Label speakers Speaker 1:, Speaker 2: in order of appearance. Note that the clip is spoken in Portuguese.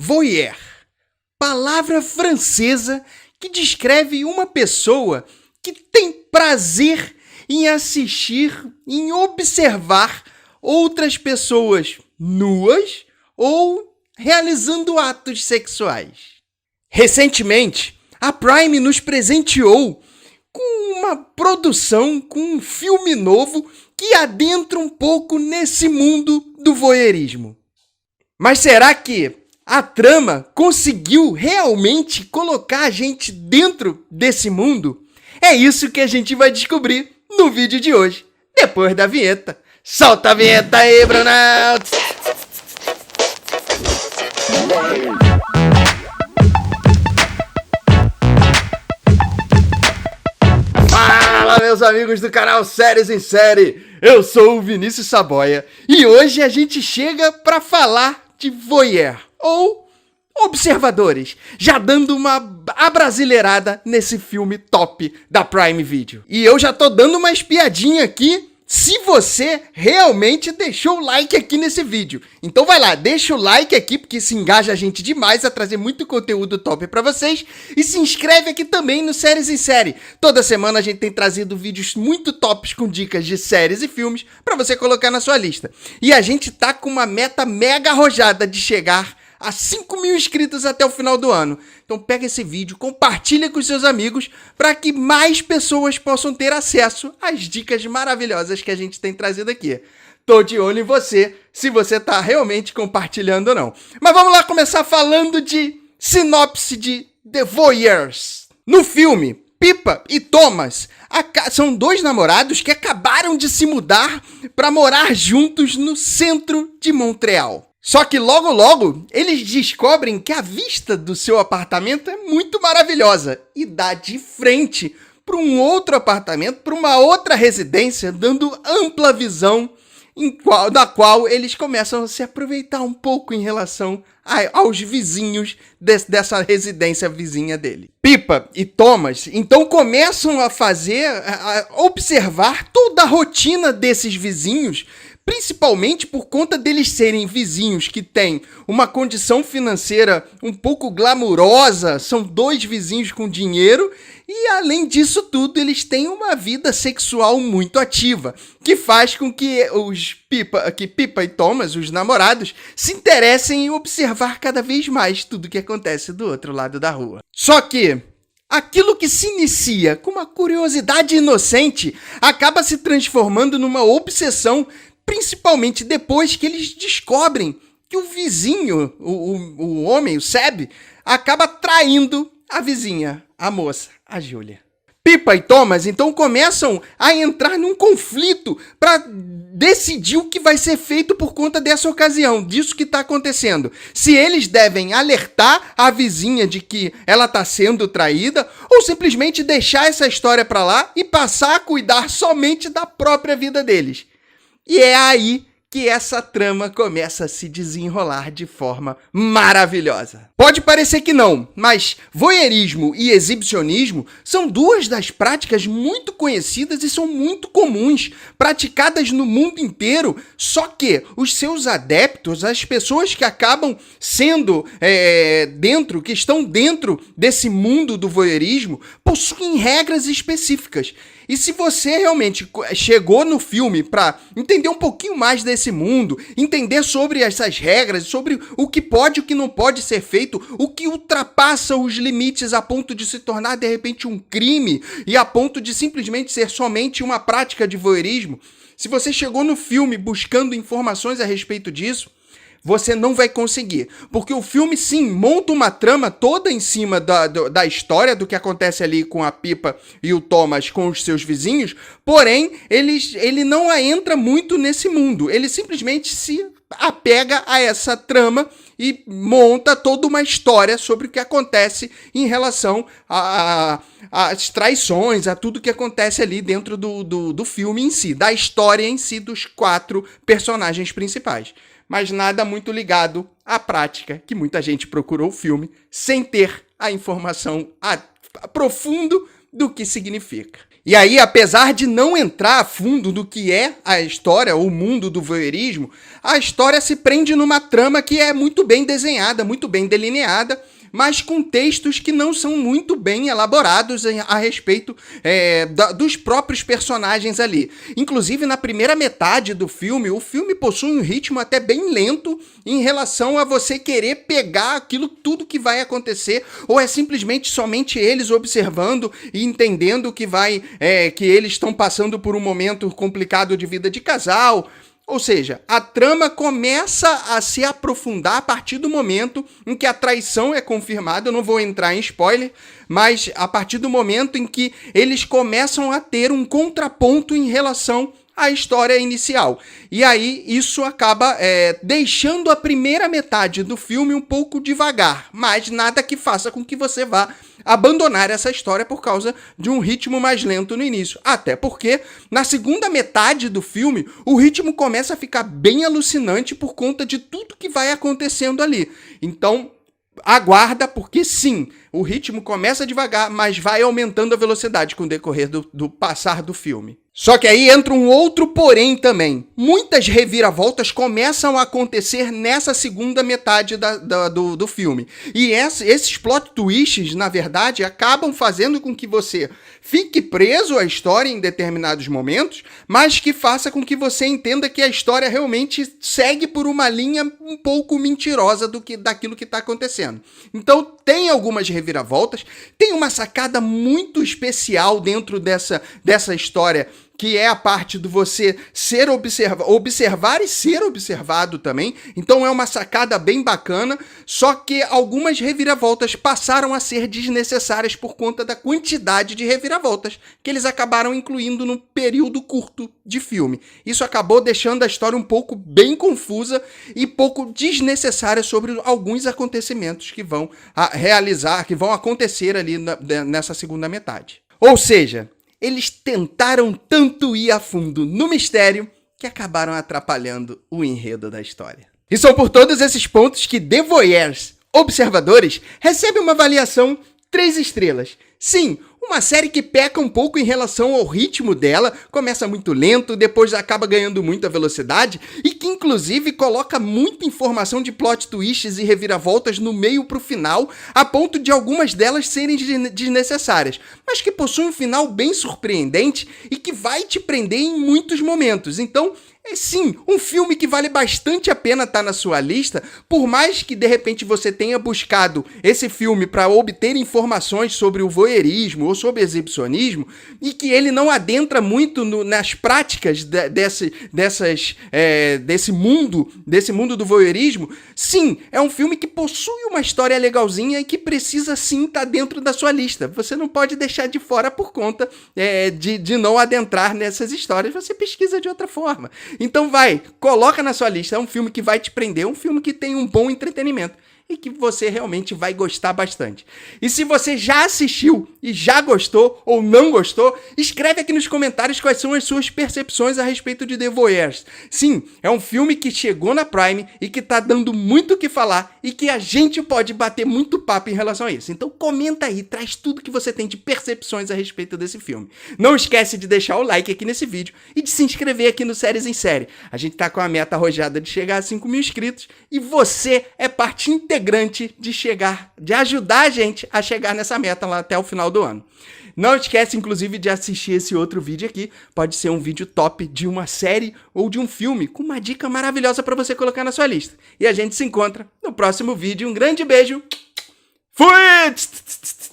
Speaker 1: Voyeur, palavra francesa que descreve uma pessoa que tem prazer em assistir, em observar outras pessoas nuas ou realizando atos sexuais. Recentemente, a Prime nos presenteou com uma produção, com um filme novo que adentra um pouco nesse mundo do voyeurismo. Mas será que a trama conseguiu realmente colocar a gente dentro desse mundo? É isso que a gente vai descobrir no vídeo de hoje, depois da vinheta. Solta a vinheta aí, Brunão! Fala, meus amigos do canal Séries em Série! Eu sou o Vinícius Saboia e hoje a gente chega para falar de voyeur, ou observadores, já dando uma abrasileirada nesse filme top da Prime Video. E eu já tô dando uma espiadinha aqui se você realmente deixou o like aqui nesse vídeo. Então vai lá, deixa o like aqui, porque isso engaja a gente demais a trazer muito conteúdo top pra vocês. E se inscreve aqui também no Séries em Série. Toda semana a gente tem trazido vídeos muito tops com dicas de séries e filmes pra você colocar na sua lista. E a gente tá com uma meta mega arrojada de chegar a 5 mil inscritos até o final do ano. Então pega esse vídeo, compartilha com seus amigos para que mais pessoas possam ter acesso às dicas maravilhosas que a gente tem trazido aqui. Tô de olho em você, se você tá realmente compartilhando ou não. Mas vamos lá começar falando de sinopse de The Voyeurs. No filme, Pippa e Thomas são dois namorados que acabaram de se mudar para morar juntos no centro de Montreal. Só que logo eles descobrem que a vista do seu apartamento é muito maravilhosa e dá de frente para um outro apartamento, para uma outra residência, dando ampla visão da qual eles começam a se aproveitar um pouco em relação aos vizinhos dessa residência vizinha dele. Pippa e Thomas então começam a observar toda a rotina desses vizinhos, principalmente por conta deles serem vizinhos que têm uma condição financeira um pouco glamurosa, são dois vizinhos com dinheiro e, além disso tudo, eles têm uma vida sexual muito ativa, que faz com que Pippa e Thomas, os namorados, se interessem em observar cada vez mais tudo que acontece do outro lado da rua. Só que aquilo que se inicia com uma curiosidade inocente acaba se transformando numa obsessão, principalmente depois que eles descobrem que o vizinho, o homem, o Seb, acaba traindo a vizinha, a moça, a Júlia. Pippa e Thomas então começam a entrar num conflito para decidir o que vai ser feito por conta dessa ocasião, disso que está acontecendo. Se eles devem alertar a vizinha de que ela está sendo traída ou simplesmente deixar essa história para lá e passar a cuidar somente da própria vida deles. E é aí que essa trama começa a se desenrolar de forma maravilhosa. Pode parecer que não, mas voyeurismo e exibicionismo são duas das práticas muito conhecidas e são muito comuns, praticadas no mundo inteiro, só que os seus adeptos, as pessoas que acabam sendo que estão dentro desse mundo do voyeurismo, possuem regras específicas. E se você realmente chegou no filme para entender um pouquinho mais desse mundo, entender sobre essas regras, sobre o que pode e o que não pode ser feito, o que ultrapassa os limites a ponto de se tornar de repente um crime e a ponto de simplesmente ser somente uma prática de voyeurismo, se você chegou no filme buscando informações a respeito disso, você não vai conseguir, porque o filme sim monta uma trama toda em cima da história, do que acontece ali com a Pippa e o Thomas com os seus vizinhos, porém ele não entra muito nesse mundo, ele simplesmente se apega a essa trama e monta toda uma história sobre o que acontece em relação às traições, a tudo que acontece ali dentro do filme em si, da história em si dos 4 personagens principais. Mas nada muito ligado à prática, que muita gente procurou o filme sem ter a informação profundo do que significa. E aí, apesar de não entrar a fundo do que é a história, o mundo do voyeurismo, a história se prende numa trama que é muito bem desenhada, muito bem delineada, mas com textos que não são muito bem elaborados a respeito dos próprios personagens ali. Inclusive, na primeira metade do filme, o filme possui um ritmo até bem lento em relação a você querer pegar aquilo tudo que vai acontecer, ou é simplesmente somente eles observando e entendendo que eles estão passando por um momento complicado de vida de casal. Ou seja, a trama começa a se aprofundar a partir do momento em que a traição é confirmada. Eu não vou entrar em spoiler, mas a partir do momento em que eles começam a ter um contraponto em relação à história inicial. E aí isso acaba deixando a primeira metade do filme um pouco devagar, mas nada que faça com que você vá abandonar essa história por causa de um ritmo mais lento no início. Até porque, na segunda metade do filme, o ritmo começa a ficar bem alucinante por conta de tudo que vai acontecendo ali. Então, aguarda, porque sim, o ritmo começa devagar, mas vai aumentando a velocidade com o decorrer do passar do filme. Só que aí entra um outro porém também. Muitas reviravoltas começam a acontecer nessa segunda metade do filme. E esses plot twists, na verdade, acabam fazendo com que você fique preso à história em determinados momentos, mas que faça com que você entenda que a história realmente segue por uma linha um pouco mentirosa daquilo que está acontecendo. Então, tem algumas reviravoltas, tem uma sacada muito especial dentro dessa história, que é a parte do você observar e ser observado também. Então é uma sacada bem bacana, só que algumas reviravoltas passaram a ser desnecessárias por conta da quantidade de reviravoltas que eles acabaram incluindo no período curto de filme. Isso acabou deixando a história um pouco bem confusa e pouco desnecessária sobre alguns acontecimentos que vão acontecer ali nessa segunda metade. Ou seja, eles tentaram tanto ir a fundo no mistério que acabaram atrapalhando o enredo da história. E são por todos esses pontos que The Voyeurs, Observadores, recebe uma avaliação 3 estrelas. Sim, uma série que peca um pouco em relação ao ritmo dela, começa muito lento, depois acaba ganhando muita velocidade e que inclusive coloca muita informação de plot twists e reviravoltas no meio pro final, a ponto de algumas delas serem desnecessárias, mas que possui um final bem surpreendente e que vai te prender em muitos momentos. Então, é sim, um filme que vale bastante a pena estar na sua lista, por mais que de repente você tenha buscado esse filme para obter informações sobre o voyeurismo ou sobre exibicionismo, e que ele não adentra muito nas práticas desse mundo do voyeurismo. Sim, é um filme que possui uma história legalzinha e que precisa sim estar dentro da sua lista. Você não pode deixar de fora por conta de não adentrar nessas histórias, você pesquisa de outra forma. Então coloca na sua lista, é um filme que vai te prender, um filme que tem um bom entretenimento e que você realmente vai gostar bastante. E se você já assistiu e já gostou ou não gostou, escreve aqui nos comentários quais são as suas percepções a respeito de The Voyeurs. Sim, é um filme que chegou na Prime e que tá dando muito o que falar e que a gente pode bater muito papo em relação a isso. Então comenta aí, traz tudo que você tem de percepções a respeito desse filme. Não esquece de deixar o like aqui nesse vídeo e de se inscrever aqui no Séries em Série. A gente tá com a meta arrojada de chegar a 5.000 inscritos e você é parte integrante de ajudar a gente a chegar nessa meta lá até o final do ano. Não esquece, inclusive, de assistir esse outro vídeo aqui. Pode ser um vídeo top de uma série ou de um filme com uma dica maravilhosa para você colocar na sua lista. E a gente se encontra no próximo vídeo. Um grande beijo. Fui!